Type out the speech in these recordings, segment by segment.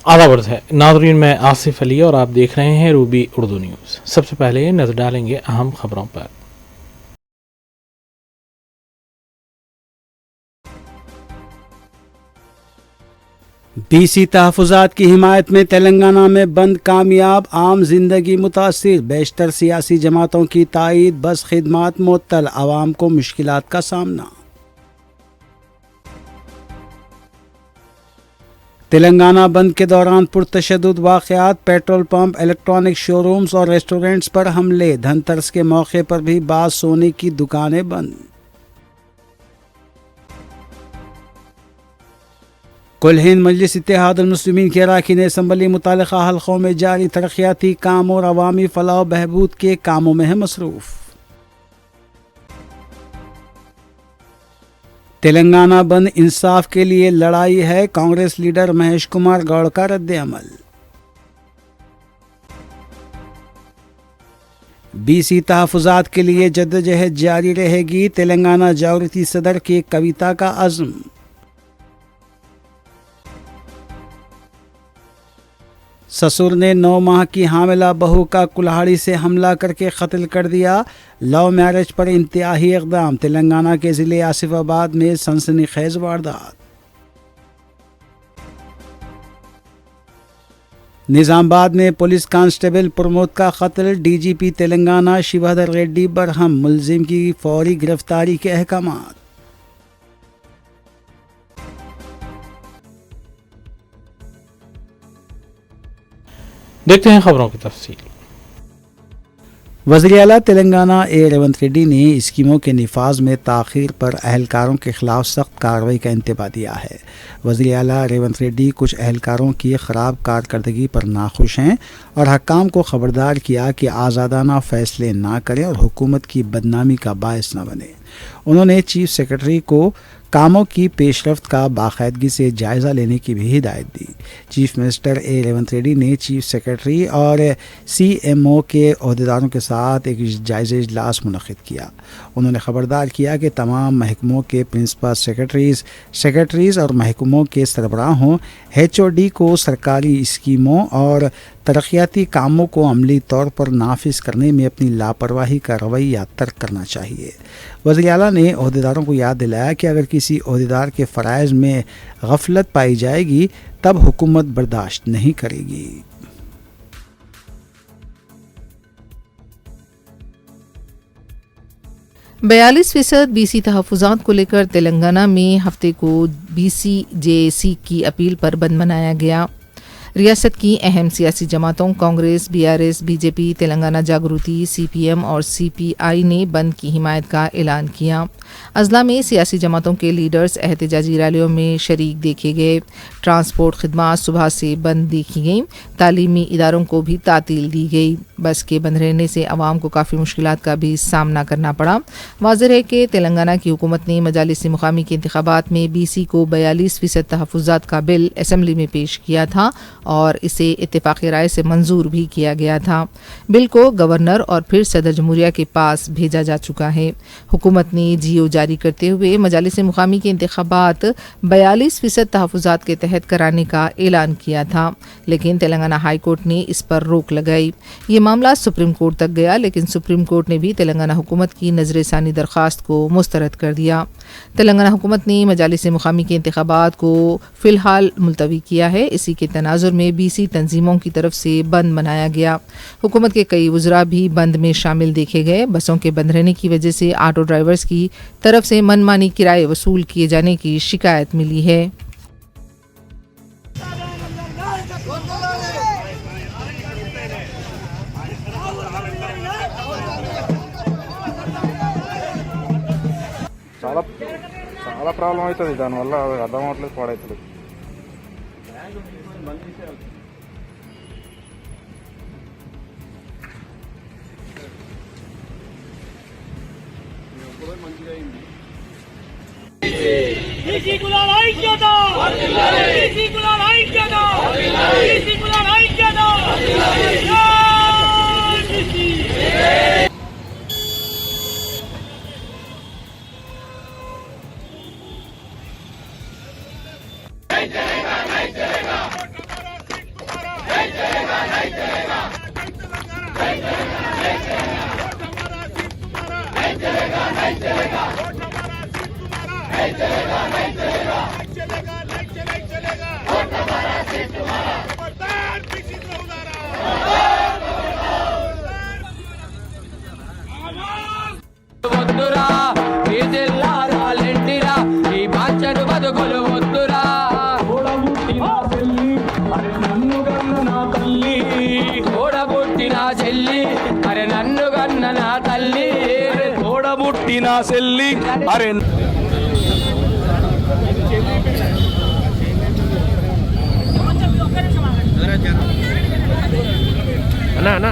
आदाब है नाज़रीन, मैं आसिफ अली और आप देख रहे हैं रूबी उर्दू न्यूज़। सबसे पहले नजर डालेंगे अहम खबरों पर। बीसी तहफ़्फ़ुज़ात की हिमायत में तेलंगाना में बंद कामयाब, आम जिंदगी मुतासिर, बेशतर सियासी जमातों की तायीद, बस खिदमात मुअत्तल, आवाम को मुश्किलात का सामना। तेलंगाना बंद के दौरान पुरतशद्दुद वाक़यात, पेट्रोल पंप, इलेक्ट्रॉनिक शोरूम्स और रेस्टोरेंट्स पर हमले, धनतेरस के मौके पर भी बाज़ सोने की दुकानें बंद। कुल हिंद मजलिस इत्तेहादुल मुस्लिमीन के अरकान असम्बली मुतालिका हल्कों में जारी तरक्याती काम और अवामी फलाह बहबूद के कामों में है मसरूफ़। तेलंगाना बंद इंसाफ के लिए लड़ाई है, कांग्रेस लीडर महेश कुमार गौड़ का रद्द-ए-अमल। बीसी तहफ़्फ़ुज़ात के लिए जद्दोजहद जारी रहेगी, तेलंगाना जागृति सदर की कविता का अज़्म। ससुर ने 9 माह की हामिला बहू का कुल्हाड़ी से हमला करके कत्ल कर दिया, लव मैरिज पर इंतहाई इक़दाम, तेलंगाना के ज़िले आसिफाबाद में सनसनीखेज़ वारदात। निज़ामाबाद में पुलिस कांस्टेबल प्रमोद का कत्ल, डीजीपी तेलंगाना शिवधर रेड्डी बरहम, मुलजिम की फौरी गिरफ्तारी के अहकामात। देखते हैं खबरों की तफसील। वज़ीर आला तेलंगाना रेवंत रेड्डी ने स्कीमों के निफाज में ताख़ीर पर अहलकारों के खिलाफ सख्त कार्रवाई का इंतबा दिया है। वज़ीर आला रेवंत रेड्डी कुछ अहलकारों की ख़राब कारकर्दगी पर नाखुश हैं और हक्काम को ख़बरदार किया कि आज़ादाना फ़ैसले ना करें और हुकूमत की बदनामी का बायस न बने। उन्होंने चीफ सेक्रेटरी को कामों की पेशरफ्त का बाकायदगी से जायज़ा लेने की भी हिदायत दी। चीफ मिनिस्टर रेवंत रेड्डी ने चीफ सेक्रेटरी और CMO के अहदेदारों के साथ एक जायज़ा इजलास मुनक़िद किया। उन्होंने ख़बरदार किया कि तमाम महकमों के प्रिंसिपल सेक्रेटरीज़ और महकमों के सरबराहों HOD को सरकारी स्कीमों और तरक्याती कामों को अमली तौर पर नाफिज करने में अपनी लापरवाही का रवैया तर्क करना चाहिए। वज़ीर आला ने अहदेदारों को याद दिलाया कि अगर किसी अहदेदार के फ़राइज़ में गफलत पाई जाएगी तब हुकूमत बर्दाश्त नहीं करेगी। 42% बीसी तहफ़्फ़ुज़ात को लेकर तेलंगाना में हफ्ते को BCJC की अपील पर बंद मनाया गया। रियासत की अहम सियासी जमातों कांग्रेस, BRS, BJP, तेलंगाना जागृति, CPM और CPI ने बंद की हिमायत का ऐलान किया। अजला में सियासी जमातों के लीडर्स एहतजाजी रैलियों में शरीक देखे गए। ट्रांसपोर्ट खिदमात सुबह से बंद देखी गई। तालीमी इदारों को भी तातील दी गई। बस के बंद रहने से आवाम को काफ़ी मुश्किलात का भी सामना करना पड़ा। वाज़ेह है कि तेलंगाना की हुकूमत ने मजालिस मुकामी के इंतखाबात में BC को 42% तहफ़्फ़ुज़ात का बिल असम्बली में पेश किया था और इसे इत्तेफ़ाक़ी राय से मंजूर भी किया गया था। बिल को गवर्नर और फिर सदर जमहूरिया के पास भेजा जा चुका है। हुकूमत ने GO जारी करते हुए मजालिस मुकामी के इंतखाबात 42% तहफ़्फ़ुज़ात के तहत कराने का ऐलान किया था, लेकिन तेलंगाना हाई कोर्ट ने इस पर रोक लगाई। ये मामला सुप्रीम कोर्ट तक गया, लेकिन सुप्रीम कोर्ट ने भी तेलंगाना हुकूमत की नज़र-ए-सानी दरख्वास्त को मुस्तरद कर दिया। तेलंगाना हुकूमत ने मजालिस मुकामी के इंतखाबात को फ़िलहाल मुलतवी किया है। इसी के तनाजुर में BC तंजीमों की तरफ से बंद मनाया गया। हुकूमत के कई वज़रा भी बंद में शामिल देखे गए। बसों के बंद रहने की वजह से ऑटो ड्राइवर्स की तरफ से मनमानी किराए वसूल किए जाने की शिकायत मिली है। చాలా ప్రాబ్లం అవుతుంది దానివల్ల, అర్థం అవ్వట్లేదు, పాడవుతుంది. వద్దురా ఈ జిల్లారా లెంటిరా ఈ బాచడు బతుకులు వద్దురా ఓడబుట్టిన చెల్లి అరే నన్ను గన్న నా తల్లి ఓడబుట్టిన చెల్లి అరే నన్ను గన్న నా తల్లి ఓడబుట్టిన చెల్లి అరే అన్నా అన్నా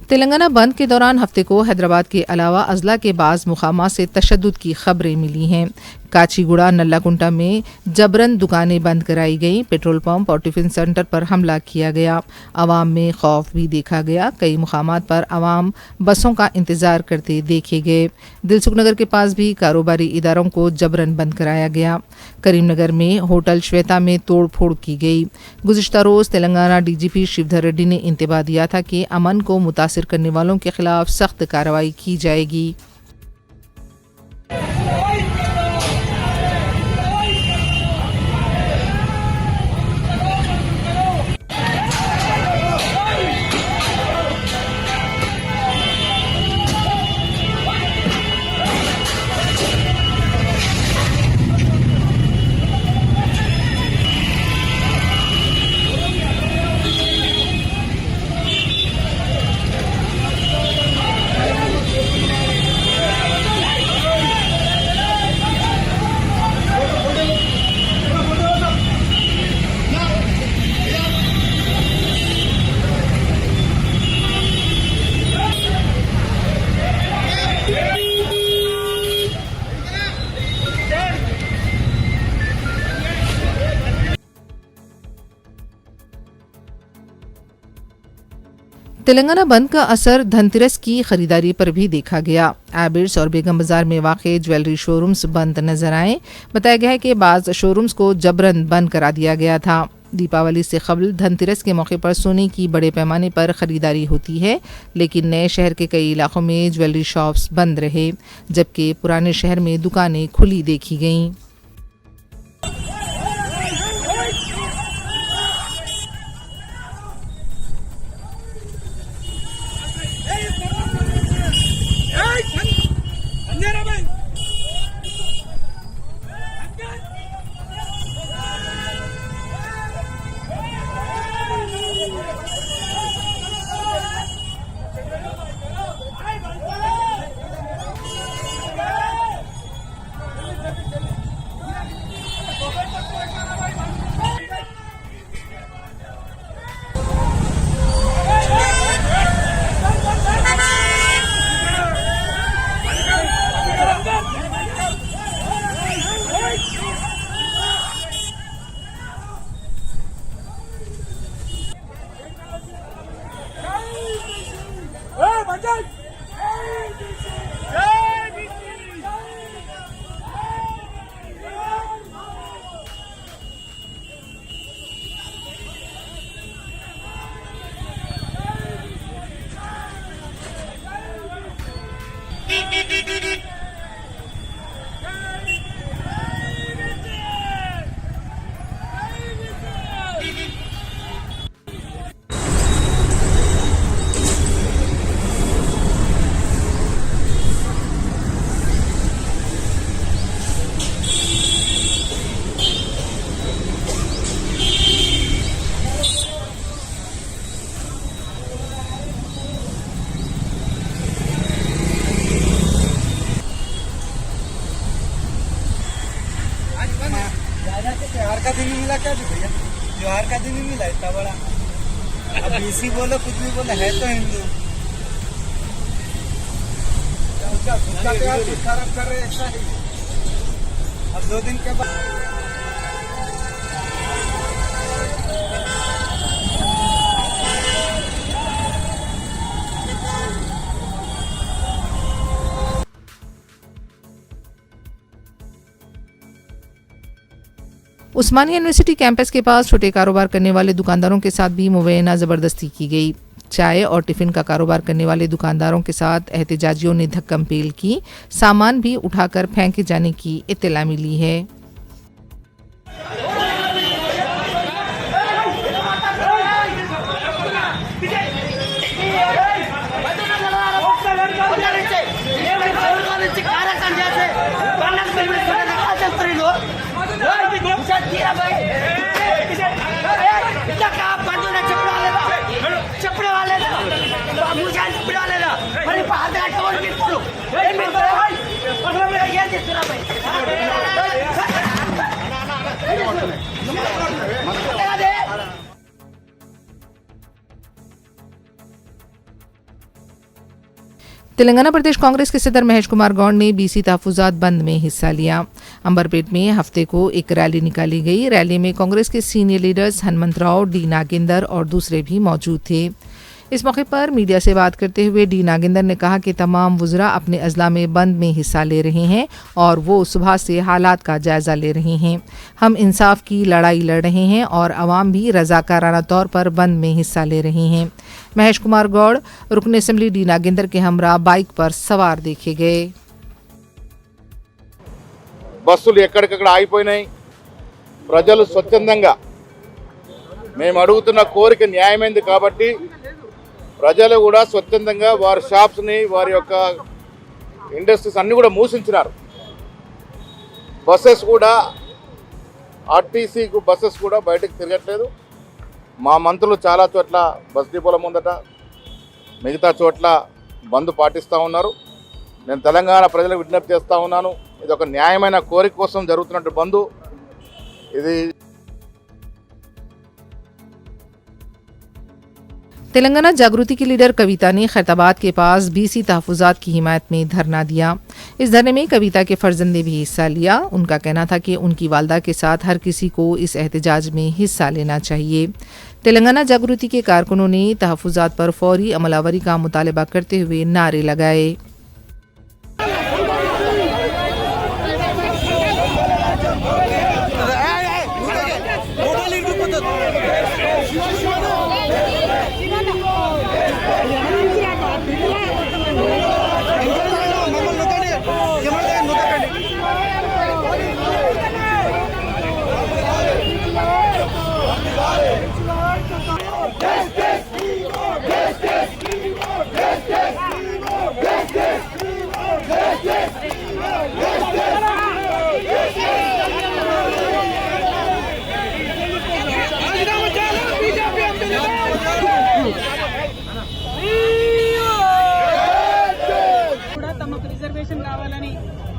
तेलंगाना बंद के दौरान हफ्ते को हैदराबाद के अलावा अजला के बाज़ मुकामात से तशद्दुद की खबरें मिली हैं। काचीगुड़ा नल्लाकुंटा में जबरन दुकानें बंद कराई गईं, पेट्रोल पंप और टिफिन सेंटर पर हमला किया गया। आवाम में खौफ भी देखा गया। कई मुकामात पर आवाम बसों का इंतज़ार करते देखे गए। दिलसुखनगर के पास भी कारोबारी इदारों को जबरन बंद कराया गया। करीमनगर में होटल श्वेता में तोड़ फोड़ की गई। गुज़िश्ता रोज़ तेलंगाना डीजीपी शिवधर रेड्डी ने इंतबाह दिया था कि अमन को मुतासिर करने वालों के खिलाफ सख्त कार्रवाई की जाएगी। तेलंगाना बंद का असर धनतेरस की खरीदारी पर भी देखा गया। एबिड्स और बेगम बाजार में वाक़े ज्वेलरी शोरूम्स बंद नजर आए। बताया गया है कि बाज़ शोरूम्स को जबरन बंद करा दिया गया था। दीपावली से कबल धनतेरस के मौके पर सोने की बड़े पैमाने पर खरीदारी होती है, लेकिन नए शहर के कई इलाकों में ज्वेलरी शॉप्स बंद रहे, जबकि पुराने शहर में दुकानें खुली देखी गईं। क्या भी भैया, त्योहार का दिन ही मिला इतना बड़ा। अब बीसी बोलो कुछ भी बोलो, है तो हिंदू। खराब कर रहे ऐसा ही। अब 2 दिन के बाद उस्मानिया यूनिवर्सिटी कैंपस के पास छोटे कारोबार करने वाले दुकानदारों के साथ भी मुबैना ज़बरदस्ती की गई। चाय और टिफ़िन का कारोबार करने वाले दुकानदारों के साथ एहतजाजियों ने धक्कम पेल की, सामान भी उठाकर फेंके जाने की इत्तला मिली है। तेलंगाना प्रदेश कांग्रेस के सदर महेश कुमार गौड़ ने बीसी तहफुजात बंद में हिस्सा लिया। अंबरपेट में हफ्ते को एक रैली निकाली गई। रैली में कांग्रेस के senior leaders Hanumantharao, D Nagender और दूसरे भी मौजूद थे। इस मौके पर मीडिया से बात करते हुए डी नागेंदर ने कहा कि तमाम वुज़रा अपने अजला में बंद में हिस्सा ले रहे हैं और वो सुबह से हालात का जायज़ा ले रहे हैं। हम इंसाफ की लड़ाई लड़ रहे हैं और अवाम भी रज़ाकाराना तौर पर बंद में हिस्सा ले रहे हैं। महेश कुमार गौड़ रुकन असेंबली डी नागेंदर के हमरा बाइक पर सवार देखे गए। బస్సులు ఎక్కడికక్కడ ఆగిపోయినాయి. ప్రజలు స్వచ్ఛందంగా మేము అడుగుతున్న కోరిక న్యాయమైంది కాబట్టి ప్రజలు కూడా స్వచ్ఛందంగా వారి షాప్స్ని, వారి యొక్క ఇండస్ట్రీస్ అన్నీ కూడా మూసించినారు. బస్సెస్ కూడా ఆర్టీసీకు బస్సెస్ కూడా బయటకు తిరగట్లేదు. మా మంత్రులు చాలా చోట్ల బస్ డిపోల ముందట, మిగతా చోట్ల బంద్ పాటిస్తూ ఉన్నారు. నేను తెలంగాణ ప్రజలకు విజ్ఞప్తి చేస్తూ ఉన్నాను, ఇది ఒక న్యాయమైన కోరిక కోసం జరుగుతున్నట్టు బంద్. ఇది तेलंगाना जागृति की लीडर कविता ने खैरताबाद के पास बीसी तहफुजात की हिमायत में धरना दिया। इस धरने में कविता के फर्जंद ने भी हिस्सा लिया। उनका कहना था कि उनकी वालदा के साथ हर किसी को इस एहतजाज में हिस्सा लेना चाहिए। तेलंगाना जागृति के कारकुनों ने तहफुजात पर फौरी अमलावरी का मुतालबा करते हुए नारे लगाए।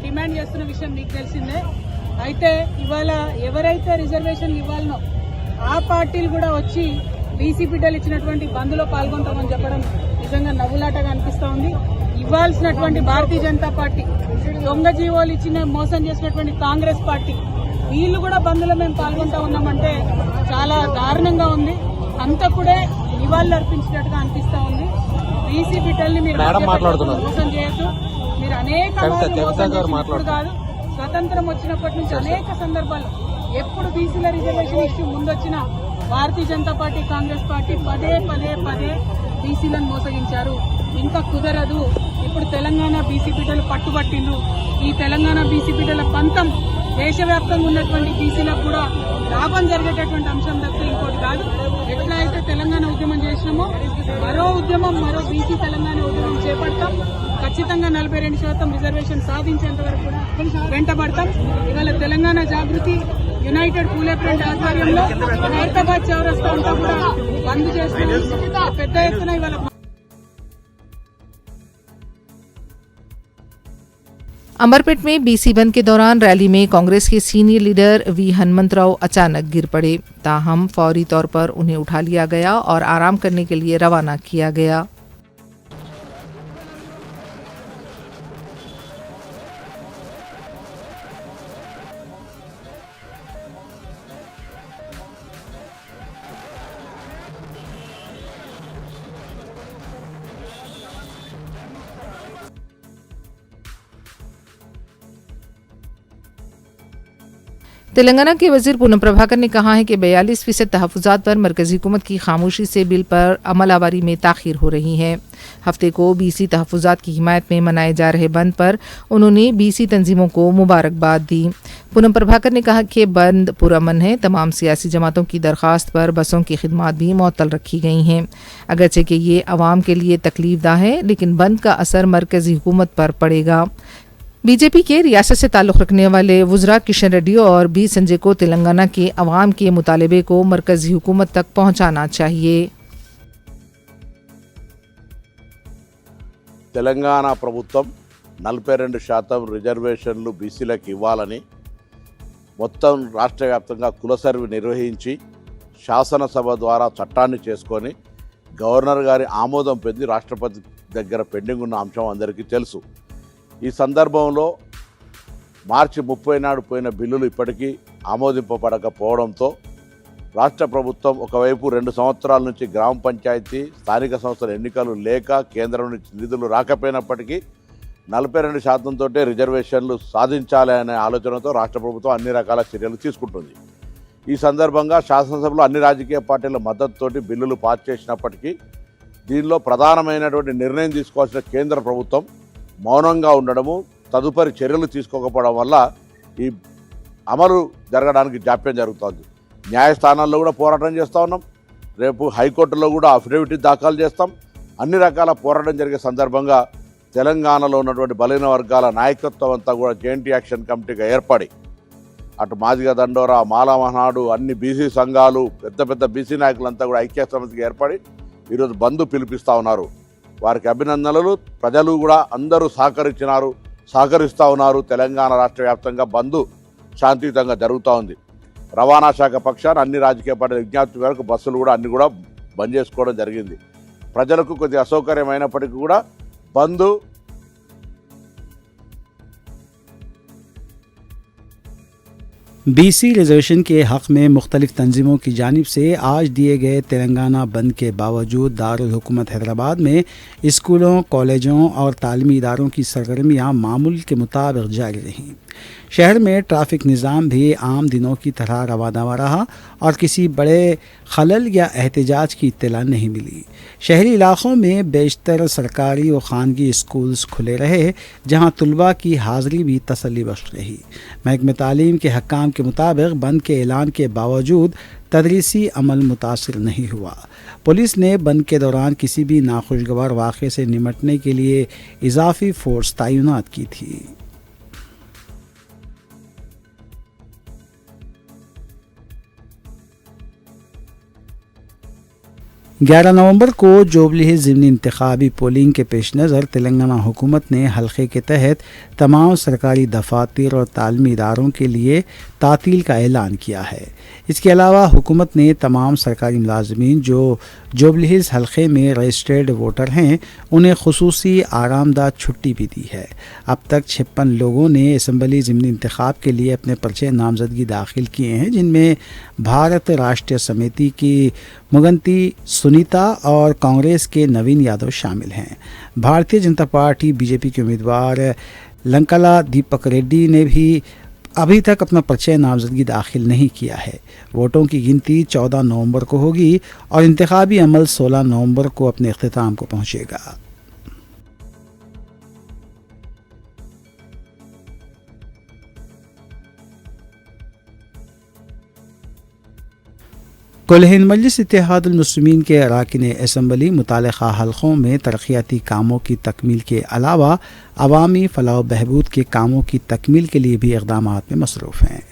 డిమాండ్ చేస్తున్న విషయం మీకు తెలిసిందే. అయితే ఇవాళ ఎవరైతే రిజర్వేషన్ ఇవ్వాలనో ఆ పార్టీలు కూడా వచ్చి బీసీ బిడ్డలు ఇచ్చినటువంటి బంద్లో పాల్గొంటామని చెప్పడం నిజంగా నవ్వులాటగా అనిపిస్తూ ఉంది. ఇవ్వాల్సినటువంటి భారతీయ జనతా పార్టీ, దొంగ జీవోలు ఇచ్చిన మోసం చేసినటువంటి కాంగ్రెస్ పార్టీ, వీళ్ళు కూడా బంద్లో మేము పాల్గొంటా ఉన్నామంటే చాలా దారుణంగా ఉంది. అంతకుడే నివాళులు అర్పించినట్టుగా అనిపిస్తూ ఉంది. బీసీ బిడ్డల్ని మీరు మోసం చేయొద్దు. మీరు అనేక కాదు, స్వతంత్రం వచ్చినప్పటి నుంచి అనేక సందర్భాలు ఎప్పుడు బీసీల reservation issue ముందొచ్చిన Bharatiya Janata party, Congress party పదే పదే పదే బీసీలను మోసగించారు. ఇంకా కుదరదు. ఇప్పుడు తెలంగాణ బీసీ బిడ్డలు పట్టుబట్టిండ్రు. ఈ తెలంగాణ బీసీ బిడ్డల పంతం దేశవ్యాప్తంగా ఉన్నటువంటి బీసీలకు కూడా లాభం జరిగేటటువంటి అంశం తప్ప ఇంకోటి కాదు. ఎట్లా అయితే తెలంగాణ ఉద్యమం చేసినామో మరో ఉద్యమం, మరో బీసీ తెలంగాణ ఉద్యమం చేపడతాం. ఖచ్చితంగా 42% రిజర్వేషన్ సాధించేంత వరకు వెంటబడతాం. ఇవాళ తెలంగాణ జాగృతి యునైటెడ్ పూలే ఫ్రంట్ ఆధ్వర్యంలో హైదరాబాద్ చౌరస్తా అంతా కూడా బంద్ చేస్తున్నాం. పెద్ద ఎత్తున ఇవాళ अमरपेट में बीसी बंद के दौरान रैली में कांग्रेस के सीनियर लीडर वी हनुमंतराव अचानक गिर पड़े। ताहम फौरी तौर पर उन्हें उठा लिया गया और आराम करने के लिए रवाना किया गया। तेलंगाना के वजीर पूनम प्रभाकर ने कहा है कि 42% तहफ़्फ़ुज़ात पर मरकज़ी हुकूमत की खामोशी से बिल पर अमलावरी में ताख़ीर हो रही है। हफ्ते को बीसी तहफ़्फ़ुज़ात की हिमायत में मनाए जा रहे बंद पर उन्होंने बीसी तंजीमों को मुबारकबाद दी। पूनम प्रभाकर ने कहा कि बंद पुरअमन है। तमाम सियासी जमातों की दरख्वास्त पर बसों की खिदमात भी मुअत्तल रखी गई हैं। अगरचे कि ये अवाम के लिए तकलीफदा है, लेकिन बंद का असर मरकज़ी हुकूमत पर पड़ेगा। बीजेपी के रियासत से ताल्लुक़ रखने वाले वज़रा किशन रेड्डी और बी संजय को तेलंगाना के अवाम के मुतालबे को मरकज़ी हुकूमत तक पहुँचाना चाहिए। తెలంగాణ ప్రభుత్వం 42% రిజర్వేషన్లు బీసీలకు ఇవ్వాలని మొత్తం రాష్ట్ర వ్యాప్తంగా కుల సర్వే నిర్వహించి శాసనసభ ద్వారా చట్టాన్ని చేసుకొని గవర్నర్ గారి ఆమోదం పొంది రాష్ట్రపతి దగ్గర పెండింగ్ ఉన్న అంశం అందరికీ తెలుసు। ఈ సందర్భంలో మార్చి 30 నాడు పోయిన బిల్లులు ఇప్పటికీ ఆమోదింపబడకపోవడంతో రాష్ట్ర ప్రభుత్వం ఒకవైపు 2 సంవత్సరాల నుంచి గ్రామ పంచాయతీ స్థానిక సంస్థల ఎన్నికలు లేక కేంద్రం నుంచి నిధులు రాకపోయినప్పటికీ 42% తోటే రిజర్వేషన్లు సాధించాలి అనే ఆలోచనతో రాష్ట్ర ప్రభుత్వం అన్ని రకాల చర్యలు తీసుకుంటుంది। ఈ సందర్భంగా శాసనసభలో అన్ని రాజకీయ పార్టీల మద్దతుతోటి బిల్లులు పాస్ చేసినప్పటికీ దీనిలో ప్రధానమైనటువంటి నిర్ణయం తీసుకోవాల్సిన కేంద్ర ప్రభుత్వం మౌనంగా ఉండడము, తదుపరి చర్యలు తీసుకోకపోవడం వల్ల ఈ అమలు జరగడానికి జాప్యం జరుగుతోంది। న్యాయస్థానాల్లో కూడా పోరాటం చేస్తూ ఉన్నాం, రేపు హైకోర్టులో కూడా అఫిడవిట్ దాఖలు చేస్తాం। అన్ని రకాల పోరాటం జరిగే సందర్భంగా తెలంగాణలో ఉన్నటువంటి బలహీన వర్గాల నాయకత్వం అంతా కూడా జాయింట్ యాక్షన్ కమిటీగా ఏర్పడి అటు మాదిగ దండోరా, మాలా మహానాడు, అన్ని బీసీ సంఘాలు, పెద్ద పెద్ద బీసీ నాయకులంతా కూడా ఐక్య సమితిగా ఏర్పడి ఈరోజు బంద్ పిలిపిస్తూ ఉన్నారు। వారికి అభినందనలు। ప్రజలు కూడా అందరూ సహకరిస్తూ ఉన్నారు। తెలంగాణ రాష్ట్ర వ్యాప్తంగా బంద్ శాంతియుతంగా జరుగుతూ ఉంది। రవాణా శాఖ పక్షాన అన్ని రాజకీయ పార్టీల విజ్ఞప్తి మేరకు బస్సులు కూడా అన్ని కూడా బంద్ చేసుకోవడం జరిగింది। ప్రజలకు కొద్ది అసౌకర్యమైనప్పటికీ కూడా బంద్ बीसी रिजर्वेशन के हक़ में मुख्तलिफ तंजीमों की जानिब से आज दिए गए तेलंगाना बंद के बावजूद दारुल हुकूमत हैदराबाद में स्कूलों, कॉलेजों और तालीमी इदारों की सरगर्मियाँ मामूल के मुताबिक जारी रहीं। शहर में ट्रैफिक निज़ाम भी आम दिनों की तरह रवादावा रहा और किसी बड़े खलल या एहतजाज की इत्तला नहीं मिली। शहरी इलाक़ों में बेशतर सरकारी और खानगी स्कूल्स खुले रहे, जहाँ तलबा की हाज़िरी भी तसल्ली बख्श रही। महकमे तालीम के हक्काम के मुताबिक बंद के ऐलान के बावजूद तदरीसी अमल मुतासिर नहीं हुआ। पुलिस ने बंद के दौरान किसी भी नाखुशगवार वाक़े से निमटने के लिए इजाफी फ़ोर्स तैनात की थी। 11 नवंबर को जोबली हिल्स ज़िमनी इंतखाबी पोलिंग के पेश नज़र तेलंगाना हुकूमत ने हल्के के तहत तमाम सरकारी दफातर और तालीमी इदारों के लिए तातील का ऐलान किया है। इसके अलावा हुकूमत ने तमाम सरकारी मुलाजमीन जो जोबली हिल्स हल्के में रजिस्टर्ड वोटर हैं उन्हें खुसूसी आरामदा छुट्टी भी दी है। अब तक 56 लोगों ने असम्बली ज़िमनी इंतखाब के लिए अपने पर्चे नामजदगी दाखिल किए हैं, जिनमें भारत राष्ट्रीय समिति की मुगंती सुनीता और कांग्रेस के नवीन यादव शामिल हैं। भारतीय जनता पार्टी बीजेपी के उम्मीदवार लंकला दीपक रेड्डी ने भी अभी तक अपना पर्चा नामजदगी दाखिल नहीं किया है। वोटों की गिनती 14 नवंबर को होगी और इंतखाबी अमल 16 नवंबर को अपने अख्तिताम को पहुंचेगा। कुल हिंद मजलिस इत्तेहादुल मुस्लिमीन के अरकान असम्बली मुतालिका हल्कों में तरक्याती कामों की तकमील के अलावा अवामी फलाह बहबूद के कामों की तकमील के लिए भी इक़दामात में मसरूफ़ हैं।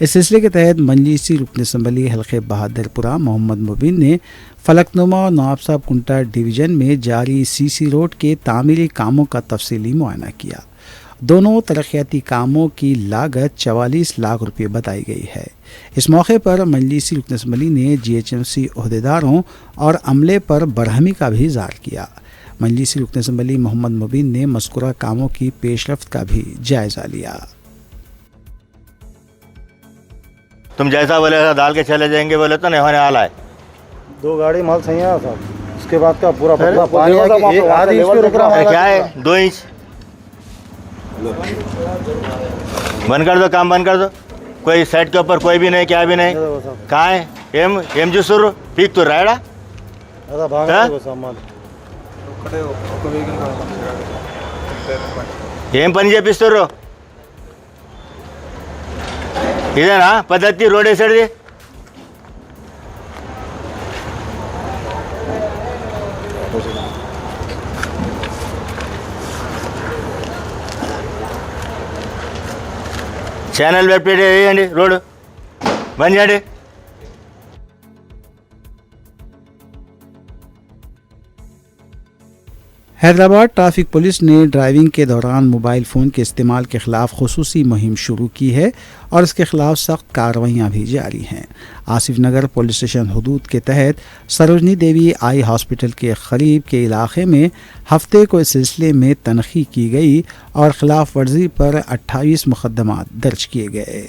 इस सिलसिले के तहत मजलिसी रुकन असम्बली हल्के बहादुरपुरा मोहम्मद मुबीन ने फलकनुमा और नवाब साहब कुंटा डिवीज़न में जारी सीसी रोड के तामीरी कामों का तफसीली मुआयना किया। दोनों तरक्याती कामों की लागत 44 लाख रुपये बताई गई है। इस मौके पर मजलिसी रुकन असम्बली ने GHMC अहदेदारों और अमले पर बरहमी का भी इज़हार किया। मजलिसी रुकन असम्बली मोहम्मद मुबीन ने मज़कूरा कामों की पेशरफ्त का भी जायज़ा लिया। तुम जैसा बोले वैसा डाल के चले जाएंगे बोले तो नहीं होने वाला है। 2 गाड़ी माल सही है साहब, उसके बाद का पूरा पानी आधी इंच पे रुक रहा है। क्या है 2 इंच बंद कर दो, काम बंद कर दो। कोई साइड के ऊपर कोई भी नहीं, क्या भी नहीं। कहाँ है एम जी सुर पीक तो रायड़ा ఏం పని చేపిస్తారు ఇదేనా పద్ధతి రోడ్ వేసాడుది ఛానల్ వెబ్ వేయండి రోడ్ బంద్ చేయండి हैदराबाद ट्रैफिक पुलिस ने ड्राइविंग के दौरान मोबाइल फ़ोन के इस्तेमाल के ख़िलाफ़ खुसूसी मुहिम शुरू की है और इसके ख़िलाफ़ सख्त कार्रवाइयाँ भी जारी हैं। आसिफ नगर पुलिस स्टेशन हदूद के तहत सरोजनी देवी आई हॉस्पिटल के करीब के इलाके में हफ्ते को इस सिलसिले में तनखी की गई और ख़िलाफ़ वर्जी पर 28 मुकदमात दर्ज किए गए।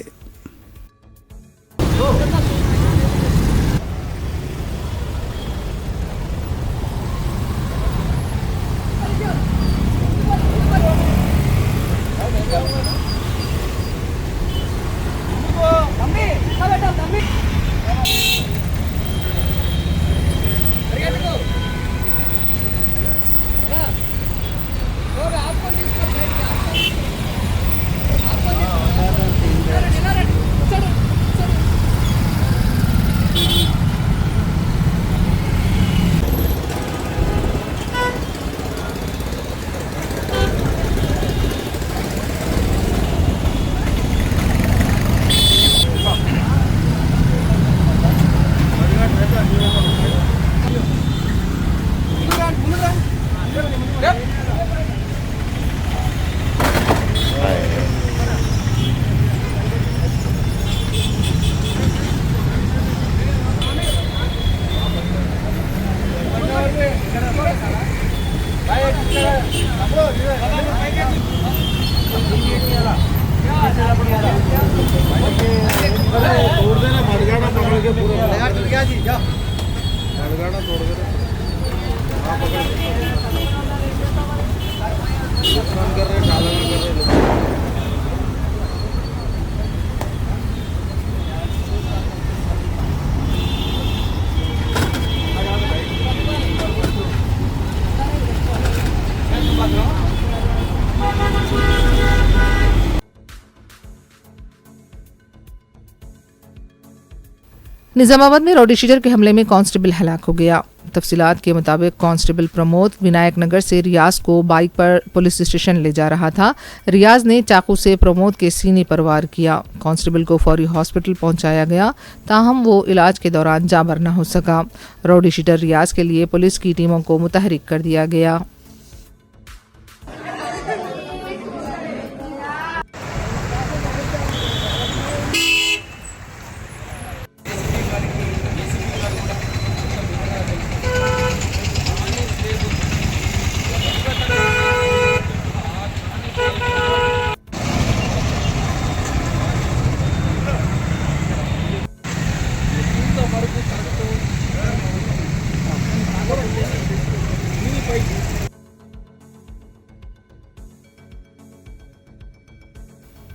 निजामाबाद में रॉडीशीटर के हमले में कांस्टेबल हलाक हो गया। तफसीलात के मुताबिक कांस्टेबल प्रमोद विनायक नगर से रियाज को बाइक पर पुलिस स्टेशन ले जा रहा था। रियाज ने चाकू से प्रमोद के सीने पर वार किया। कांस्टेबल को फौरी हॉस्पिटल पहुंचाया गया, ताहम वो इलाज के दौरान जाबर न हो सका। रॉडीशीटर रियाज के लिए पुलिस की टीमों को मुतहरिक कर दिया गया।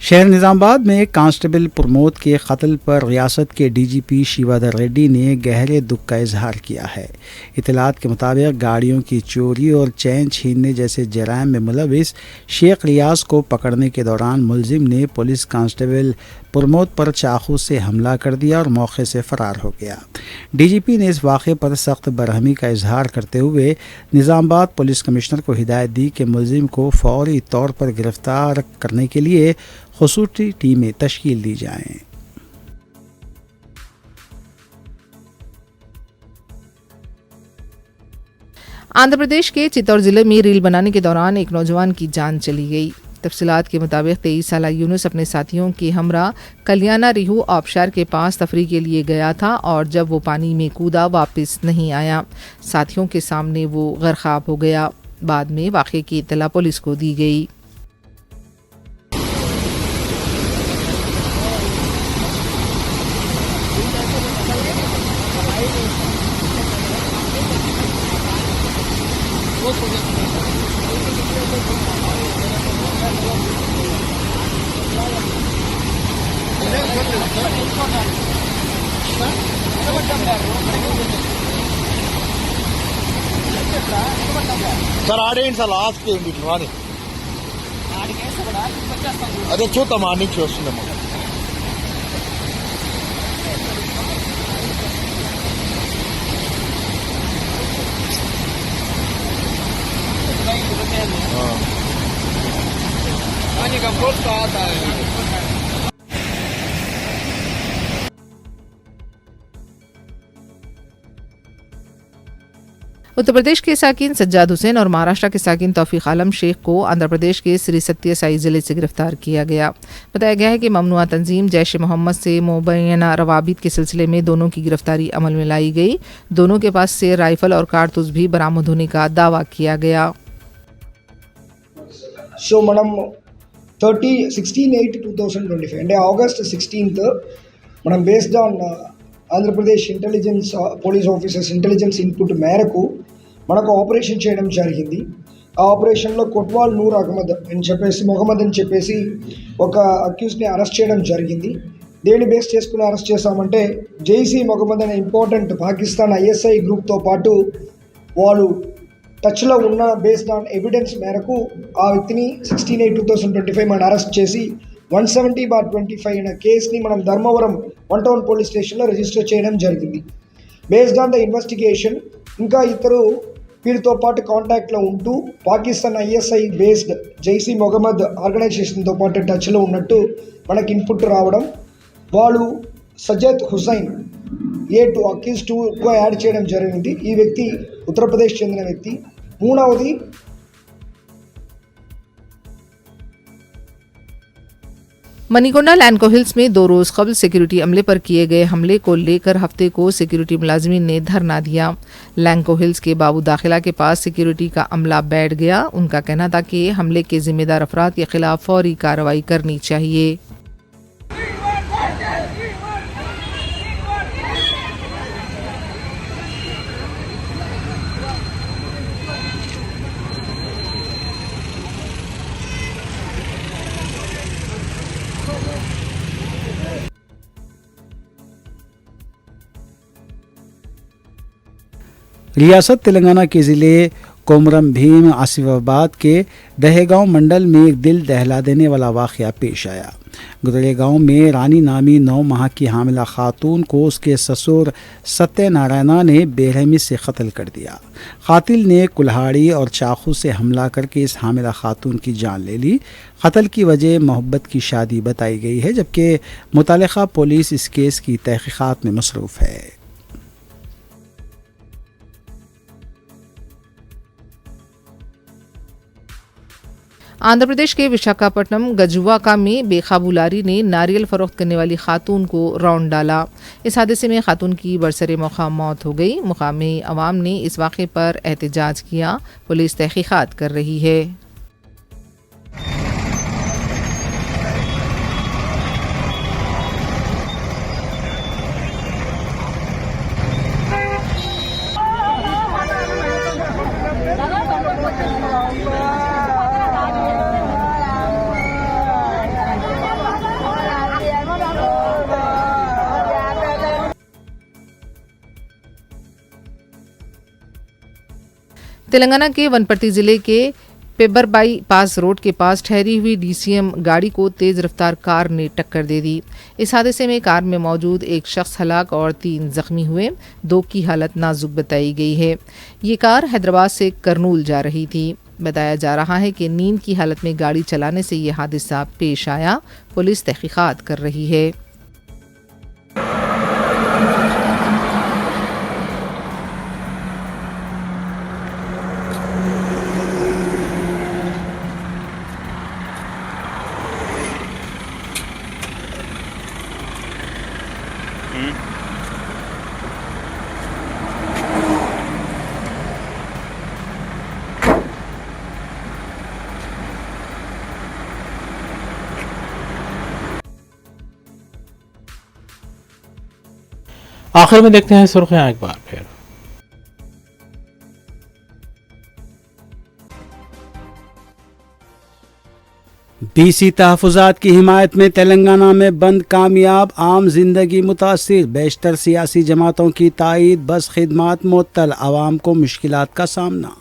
शहर निज़ामाबाद में कांस्टेबल प्रमोद के कत्ल पर रियासत के DGP शिवाधर रेड्डी ने गहरे दुख का इजहार किया है। इतलात के मुताबिक गाड़ियों की चोरी और चैन छीनने जैसे जराइम में मुलविस शेख रियाज को पकड़ने के दौरान मुलजिम ने पुलिस कांस्टेबल प्रमोद पर चाकू से हमला कर दिया और मौके से फ़रार हो गया। DGP ने इस वाक़े पर सख्त बरहमी का इजहार करते हुए निज़ामाबाद पुलिस कमिश्नर को हिदायत दी कि मुलजिम को फौरी तौर पर गिरफ्तार करने के लिए खुसूसी टीमें तश्कील दी जाएं। आंध्र प्रदेश के चित्तौड़ जिले में रील बनाने के दौरान एक नौजवान की जान चली गई। तफसीलात के मुताबिक 23 साला यूनुस अपने साथियों के हमरा कलियाना रिहू आबशार के पास तफरी के लिए गया था और जब वो पानी में कूदा वापस नहीं आया। साथियों के सामने वो गर्काब हो गया। बाद में वाक़े की इत्तला पुलिस को दी गई। సార్ ఆడేయండి సార్ లాస్ట్ ఏంటి రాని అదే చూద్దాం ఆ నుంచి వస్తుందేమో. उत्तर प्रदेश के साकिन सज्जाद हुसैन और महाराष्ट्र के साकिन तौफीक आलम शेख को आंध्र प्रदेश के श्री सत्य साई जिले से गिरफ्तार किया गया। बताया गया है कि ममनुआ तंजीम जैश मोहम्मद से मुबैना रवाबित के सिलसिले में दोनों की गिरफ्तारी अमल में लाई गई। दोनों के पास से राइफल और कारतूस भी बरामद होने का दावा किया गया। సో మనం 16/8/2025 అంటే ఆగస్ట్ 16th మనం based on Andhra Pradesh intelligence police officers intelligence input మేరకు మనకు ఆపరేషన్ చేయడం జరిగింది. ఆ ఆపరేషన్లో కొట్వాల్ నూర్ అహ్మద్ అని చెప్పేసి మొహమ్మద్ అని చెప్పేసి ఒక అక్యూజ్ని అరెస్ట్ చేయడం జరిగింది. దేని బేస్ చేసుకుని అరెస్ట్ చేశామంటే జైసీ మొహమ్మద్ అనే ఇంపార్టెంట్ పాకిస్తాన్ ISI గ్రూప్తో పాటు వాళ్ళు టచ్లో ఉన్న బేస్డ్ ఆన్ ఎవిడెన్స్ మేరకు ఆ వ్యక్తిని 16/8/2025 మనం అరెస్ట్ చేసి 170/25 అనే కేసుని మనం ధర్మవరం 1 టౌన్ పోలీస్ స్టేషన్లో రిజిస్టర్ చేయడం జరిగింది. బేస్డ్ ఆన్ ద ఇన్వెస్టిగేషన్ ఇంకా ఇద్దరు వీరితో పాటు కాంటాక్ట్లో ఉంటూ పాకిస్తాన్ ISI బేస్డ్ జైసీ మొహమ్మద్ ఆర్గనైజేషన్తో పాటు టచ్లో ఉన్నట్టు మనకి ఇన్పుట్ రావడం, వాళ్ళు సజ్జద్ హుసైన్ A2 అక్యూజ్ 2గా యాడ్ చేయడం జరిగింది. ఈ వ్యక్తి ఉత్తరప్రదేశ్ చెందిన వ్యక్తి. మూడవది मनीकोंडा लैंडको हिल्स में 2 रोज कबल सिक्योरिटी अमले पर किए गए हमले को लेकर हफ्ते को सिक्योरिटी मुलाजमीन ने धरना दिया। लैंडको हिल्स के बाबू दाखिला के पास सिक्योरिटी का अमला बैठ गया। उनका कहना था कि हमले के जिम्मेदार अफराद के खिलाफ फौरी कार्रवाई करनी चाहिए। रियासत तेलंगाना के ज़िले कोमरम भीम आसिफाबाद के दहेगांव मंडल में एक दिल दहला देने वाला वाक़या पेश आया। गुजरे गांव में रानी नामी 9 माह की हामिला खातून को उसके ससुर सत्यनारायणा ने बेरहमी से कत्ल कर दिया। कातिल ने कुल्हाड़ी और चाकू से हमला करके इस हामिला खातून की जान ले ली। कत्ल की वजह मोहब्बत की शादी बताई गई है, जबकि मुतल्लिका पुलिस इस केस की तहकीकात में मसरूफ़ है। आंध्र प्रदेश के विशाखापट्टनम गजुवाका में बेकाबू लारी ने नारियल फरोख्त करने वाली खातून को राउंड डाला। इस हादसे में खातून की बरसरे मौका मौत हो गई। मुकामी अवाम ने इस वाक़े पर एहतजाज किया। पुलिस तहकीकात कर रही है। तेलंगाना के वनपर्ती जिले के पेब्बरबाई पास रोड के पास ठहरी हुई DCM गाड़ी को तेज रफ्तार कार ने टक्कर दे दी। इस हादसे में कार में मौजूद एक शख्स हलाक और 3 जख्मी हुए। 2 की हालत नाजुक बताई गई है। ये कार हैदराबाद से करनूल जा रही थी। बताया जा रहा है कि नींद की हालत में गाड़ी चलाने से ये हादसा पेश आया। पुलिस तहकीकात कर रही है। आखिर में देखते हैं सुर्खियां एक बार फिर। बीसी तहफ़्फ़ुज़ात की हिमायत में तेलंगाना में बंद कामयाब, आम जिंदगी मुतासिर, बेशतर सियासी जमातों की तायीद, बस खिदमात मुअत्तल, आवाम को मुश्किलात का सामना।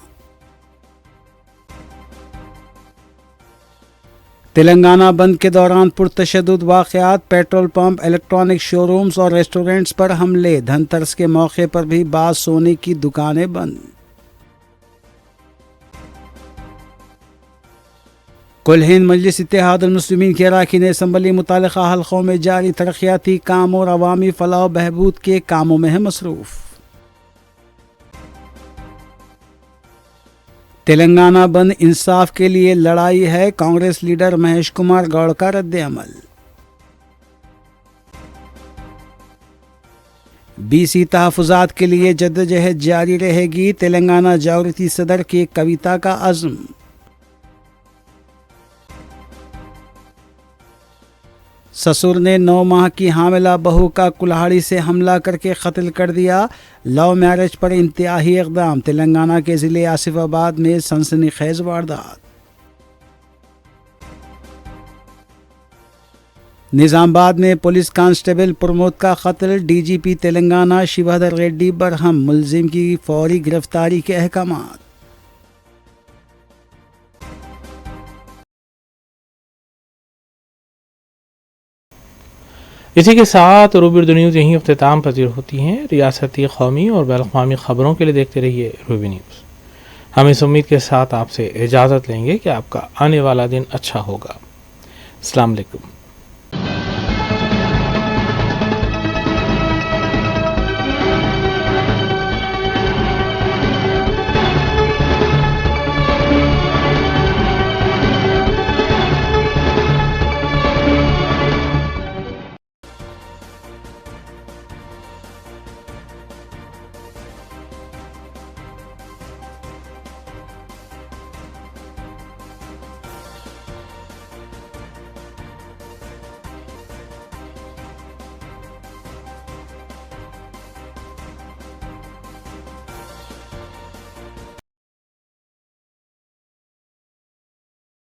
तेलंगाना बंद के दौरान पुरतशद्दुद वाक़यात, पेट्रोल पंप, इलेक्ट्रॉनिक शोरूम्स और रेस्टोरेंट्स पर हमले, धनतेरस के मौके पर भी बाज़ सोने की दुकानें बंद। कुल हिंद मजलिस इत्तेहादुल मुस्लिमीन के अरकान असम्बली मुतालिका हल्कों में जारी तरक्याती काम और अवामी फलाह बहबूद के कामों में है मसरूफ़। तेलंगाना बंद इंसाफ के लिए लड़ाई है, कांग्रेस लीडर महेश कुमार गौड़ का रद्द-ए-अमल। बीसी तहफ़्फ़ुज़ात के लिए जद्दोजहद जारी रहेगी, तेलंगाना जावरती सदर की कविता का अज़्म। ससुर ने 9 माह की हामिला बहू का कुल्हाड़ी से हमला करके कत्ल कर दिया, लव मैरिज पर इंतहाई इक़दाम, तेलंगाना के ज़िले आसिफाबाद में सनसनीखेज़ वारदात। निज़ामाबाद में पुलिस कांस्टेबल प्रमोद का कत्ल, डीजीपी तेलंगाना शिवधर रेड्डी बरहम, मुलजिम की फौरी गिरफ्तारी के अहकामात। इसी के साथ रूबी उर्दू न्यूज़ यहीं अख्तिताम पजीर होती हैं। रियासती, कौमी और बैनुल-अक़वामी ख़बरों के लिए देखते रहिए रूबी न्यूज़। हम इस उम्मीद के साथ आपसे इजाज़त लेंगे कि आपका आने वाला दिन अच्छा होगा। अस्सलाम वालेकुम।